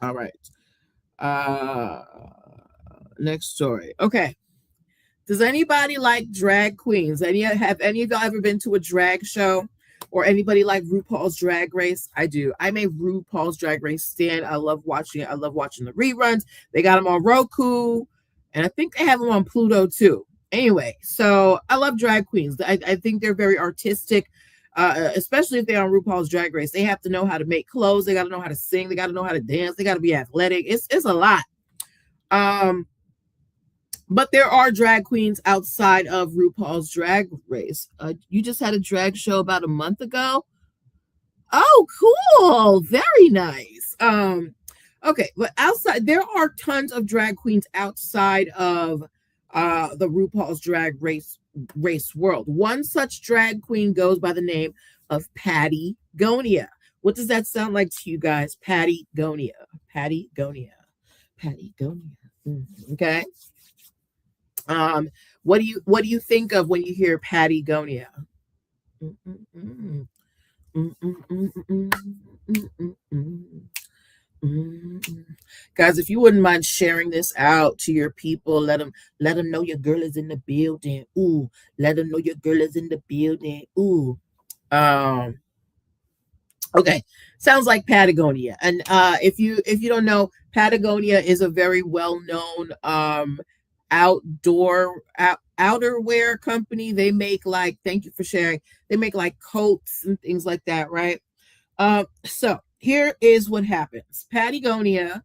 All right. Next story. Okay. Does anybody like drag queens? Have any of y'all ever been to a drag show? Or anybody like RuPaul's Drag Race? I do. I'm a RuPaul's Drag Race stan. I love watching it. I love watching the reruns. They got them on Roku, and I think they have them on Pluto too. Anyway, so I love drag queens. I think they're very artistic, especially if they're on RuPaul's Drag Race. They have to know how to make clothes. They got to know how to sing. They got to know how to dance. They got to be athletic. It's a lot. But there are drag queens outside of RuPaul's Drag Race. You just had a drag show about a month ago. Oh, cool. Very nice. Okay, but outside there are tons of drag queens outside of the RuPaul's Drag Race world. One such drag queen goes by the name of Pattie Gonia. What does that sound like to you guys? Pattie Gonia. Pattie Gonia. Pattie Gonia. Okay. What do you think of when you hear Pattie Gonia? Guys, if you wouldn't mind sharing this out to your people, let them know your girl is in the building. Ooh, let them know your girl is in the building. Ooh. Okay, sounds like Patagonia. And if you don't know, Patagonia is a very well-known outerwear company. They make like, thank you for sharing, they make like coats and things like that, right? So here is what happens. Patagonia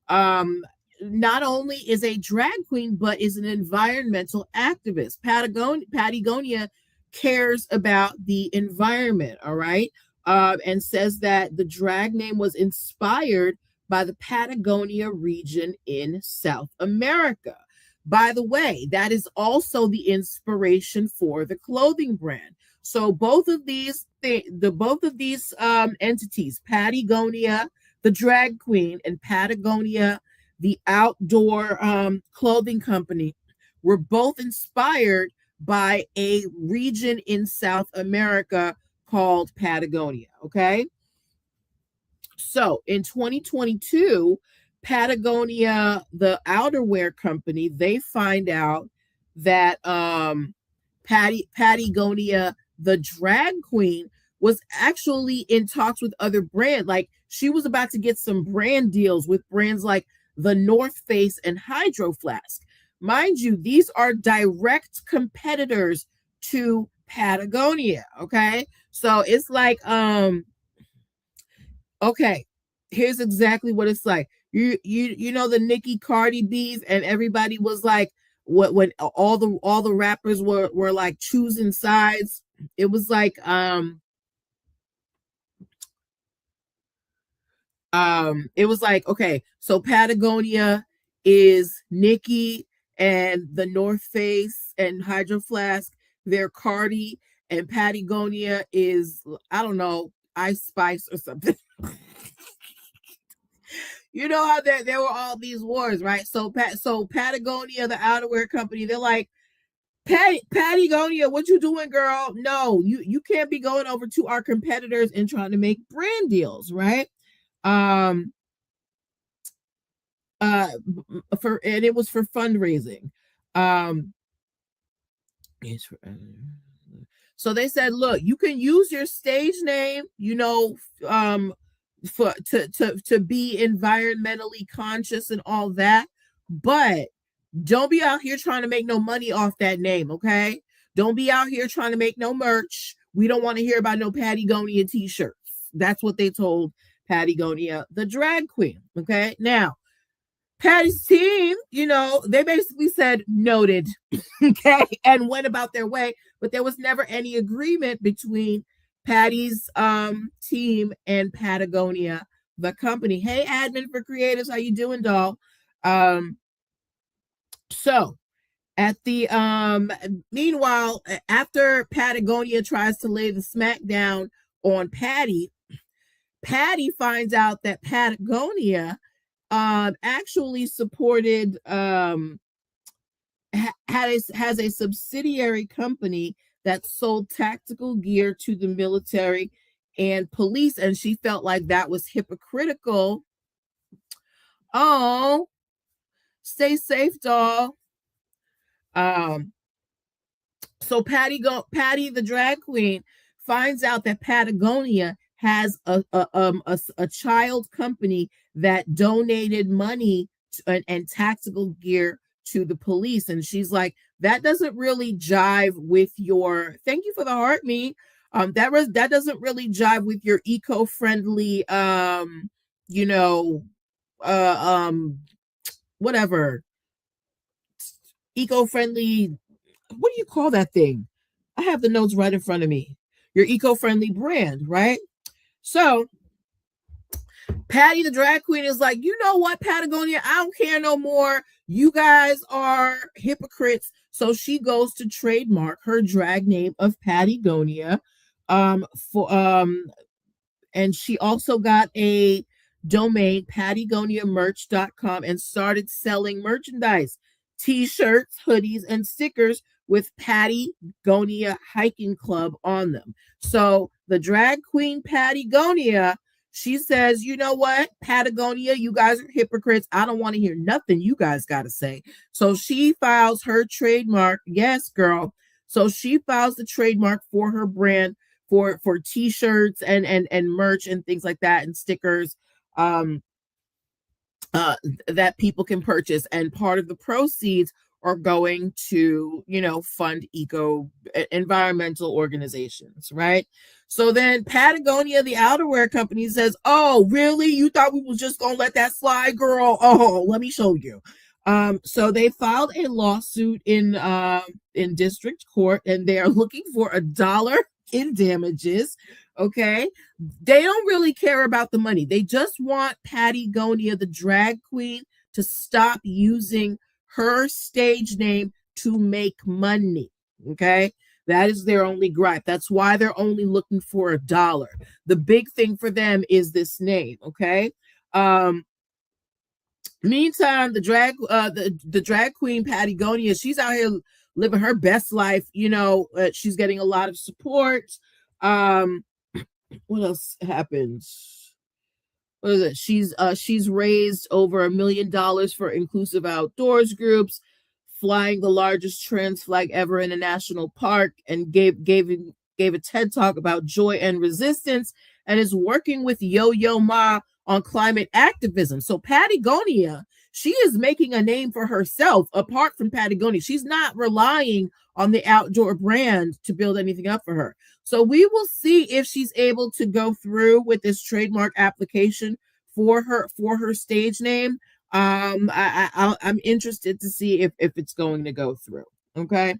not only is a drag queen, but is an environmental activist. Patagonia cares about the environment, all right? And says that the drag name was inspired by the Patagonia region in South America. By the way, that is also the inspiration for the clothing brand. So both of these entities, Patagonia, the drag queen, and Patagonia, the outdoor clothing company, were both inspired by a region in South America called Patagonia. Okay. So in 2022, Patagonia, the outerwear company, they find out that Patagonia, the drag queen, was actually in talks with other brands. Like she was about to get some brand deals with brands like the North Face and Hydro Flask. Mind you, these are direct competitors to Patagonia. Okay. So it's like, okay, here's exactly what it's like. You know the Nicki Cardi beef, and everybody was like, what when all the rappers were like choosing sides. It was like it was like, okay, so Patagonia is Nicki, and the North Face and Hydro Flask, they're Cardi, and Patagonia is, I don't know, Ice Spice or something. You know how there were all these wars, right? So Patagonia, the outerwear company, they're like, Patagonia, what you doing, girl? No, you can't be going over to our competitors and trying to make brand deals, right? And it was for fundraising. So they said, look, you can use your stage name, to be environmentally conscious and all that, but don't be out here trying to make no money off that name, okay? Don't be out here trying to make no merch. We don't want to hear about no Patagonia t-shirts. That's what they told Patagonia, the drag queen, okay? Now, Pattie's team, they basically said noted, okay, and went about their way, but there was never any agreement between Pattie's team and Patagonia, the company. Hey, admin for creatives, how you doing, doll? So at the meanwhile, after Patagonia tries to lay the smackdown on Pattie finds out that Patagonia actually supported has a subsidiary company that sold tactical gear to the military and police, and she felt like that was hypocritical Oh, stay safe, doll. Um, so Patty the drag queen finds out that Patagonia has a child company that donated money and tactical gear to the police, and she's like, that doesn't really jive with your, thank you for the heart, me. That doesn't really jive with your eco-friendly you know whatever, eco-friendly, what do you call that thing? I have the notes right in front of me. Your eco-friendly brand, right? So Patty the drag queen is like, you know what, Patagonia, I don't care no more. You guys are hypocrites. So she goes to trademark her drag name of Pattie Gonia, for and she also got a domain, pattygoniamerch.com, and started selling merchandise, t-shirts, hoodies, and stickers with Pattie Gonia Hiking Club on them. So the drag queen Pattie Gonia, she says, you know what, Patagonia, you guys are hypocrites. I don't want to hear nothing you guys got to say. So she files her trademark. Yes, girl. So she files the trademark for her brand for t-shirts and merch and things like that, and stickers um that people can purchase, and part of the proceeds are going to, fund environmental organizations, right? So then Patagonia, the outerwear company, says, oh really, you thought we was just gonna let that slide, girl? Oh, let me show you. So they filed a lawsuit in district court, and they are looking for $1 in damages. Okay, they don't really care about the money. They just want Pattie Gonia, the drag queen, to stop using her stage name to make money. Okay, that is their only gripe. That's why they're only looking for $1. The big thing for them is this name. Okay. Meantime, the drag queen Pattie Gonia, she's out here living her best life. She's getting a lot of support. What else happens? What is it? She's raised over $1 million for inclusive outdoors groups, flying the largest trans flag ever in a national park, and gave a TED talk about joy and resistance, and is working with Yo-Yo Ma on climate activism. So Patagonia, she is making a name for herself apart from Patagonia. She's not relying on the outdoor brand to build anything up for her. So we will see if she's able to go through with this trademark application for her stage name. I'm interested to see if it's going to go through. Okay.